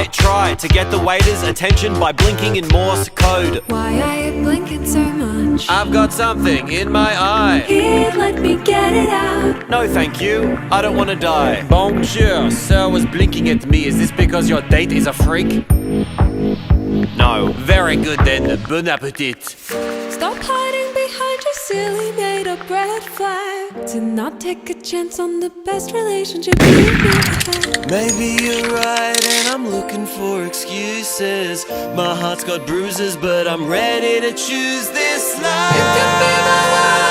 I try to get the waiter's attention by blinking in Morse code. Why are you blinking so much? I've got something in my eye. Here, let me get it out. No thank you, I don't want to die. Bonjour, sir was blinking at me. Is this because your date is a freak? No. Very good then, bon appetit. Stop hiding behind your silly made-up red flag. Do not take a chance on the best relationship you can. Maybe you're right and I'm looking for excuses. My heart's got bruises but I'm ready to choose this life. You can be my one.